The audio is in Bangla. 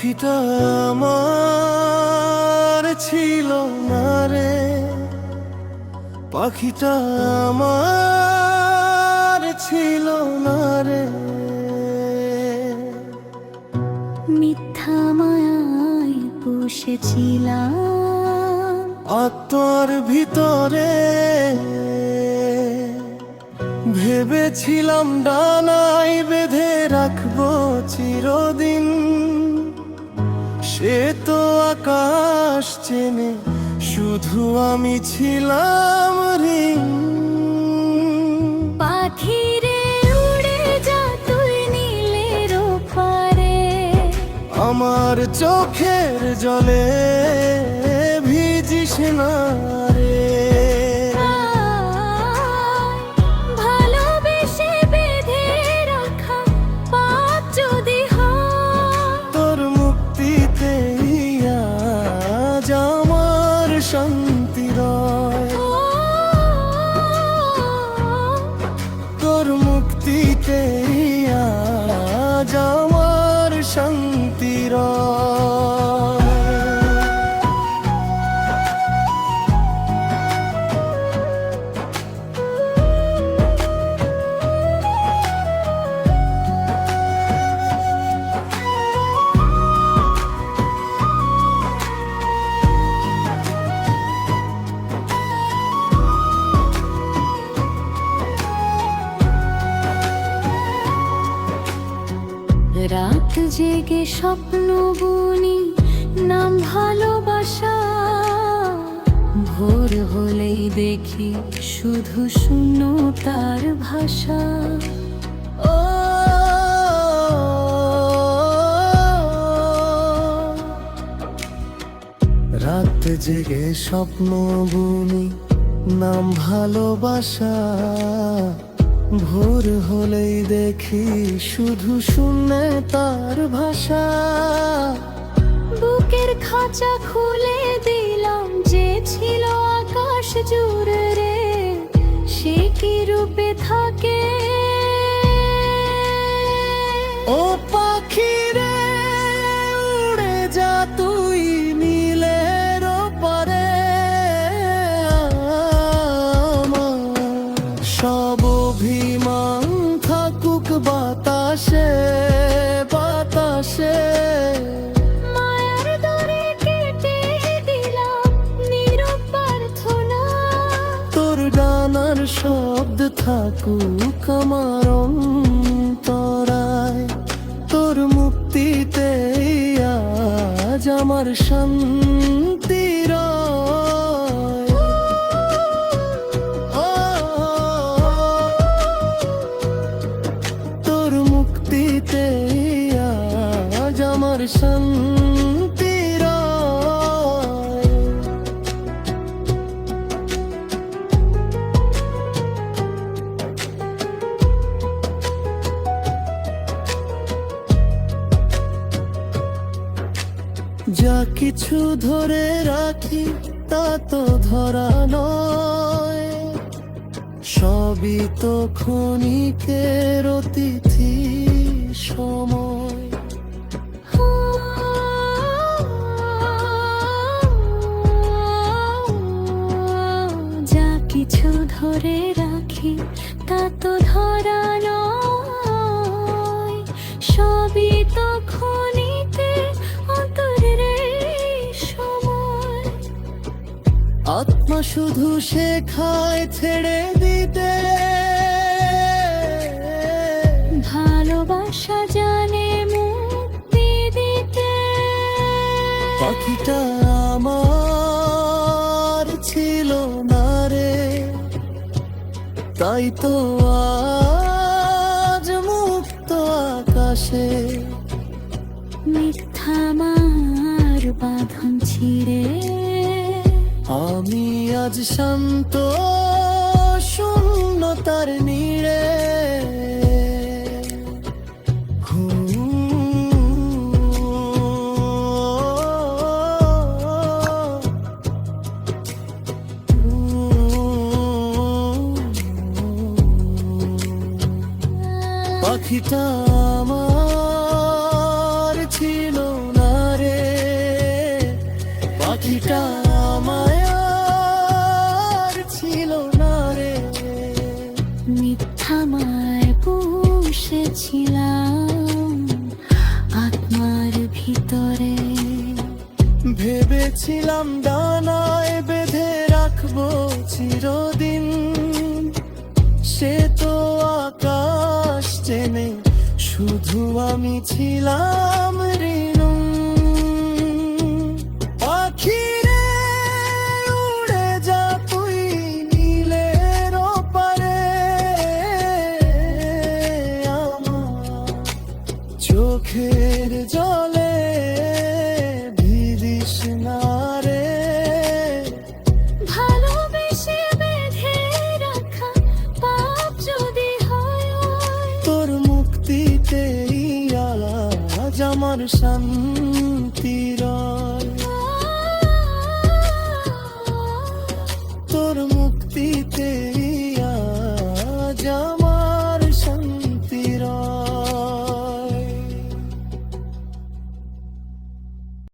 পাখিটা আমার ছিল না রে, পাখিটা আমার ছিল না রে। মিথ্যা মায়ায় বসেছিলাম আত্মার ভিতরে, ভেবেছিলাম ডানায় বেঁধে রাখবো চিরদিন। সে তো আকাশ চেনে, শুধু আমি ছিলাম ঋণ। পাখি রে উড়ে যা তুই নীলের ওপারে, আমার চোখের জলে ভিজিস না রে। ভালোবেসে বেঁধে রাখা পাপ যদি হয়, তোর মুক্তিতেই আজ আমার শান্তি রয়। তোর মুক্তিতেই আজ আমার শান্তি রয়। রাত জেগে স্বপ্ন বুনি নাম ভালোবাসা, ভোর হলেই দেখি শুধু শূন্য তার ভাষা। ও রাত জেগে স্বপ্ন বুনি নাম ভালোবাসা, ভোর হলেই দেখি শুধু শুনে তার ভাষা। বুকের খাঁচা খুলে দিলাম যে ছিল আকাশ জুড়ে রে, সে কি রূপে থাকে। ও পাখি রে উড়ে যা তুই নীলের ওপারে, আমার সব অভিমান থাকুক বাতাসে বাতাসে। মায়ার দরে কেটে দিলাম নীরব প্রার্থনা, তোর গানার শব্দ থাকুক আমার অন্তরায়। তোর মুক্তিতেই আজ আমার শান্তি রয়। ও, তোর মুক্তিতেই আজ আমার শান্তি রয়। যা কিছু ধরে রাখি তা তো ধরা নয়, সবই তো ক্ষণিকের অতিথি সময়। যা কিছু ধরে রাখি তা তো ধরা নয়, সবই তো ক্ষণিকে অন্তরের সময়। আত্মা শুধু শেখায় ছেড়ে দিতে, ভালোবাসা জানে মুক্তি দিতে। পাখিটা আমার ছিল না রে, তাই তো আজ মুক্ত আকাশে। মিথ্যা মার বাঁধন ছিঁড়ে আমি আজ শান্ত শূন্যতার নীড়ে। পাখিটা আমার ছিল না বাকিটা আমায় আর ছিল না রে। মিথ্যা মায় পুষেছিলাম আত্মার ভিতরে, ভেবেছিলাম ডানায় বেঁধে রাখবো চিরদিন, সে তো আকাশ চেনে শুধু আমি ছিলাম ঋণ। পাখি রে উড়ে যা তুই নীলের ওপারে, আমার চোখের জলে ভিদিস না রে। ভালোবেসে বেঁধে রাখা পাপ যদি হয়, তোর মুক্তিতেই আজ আমার শান্তির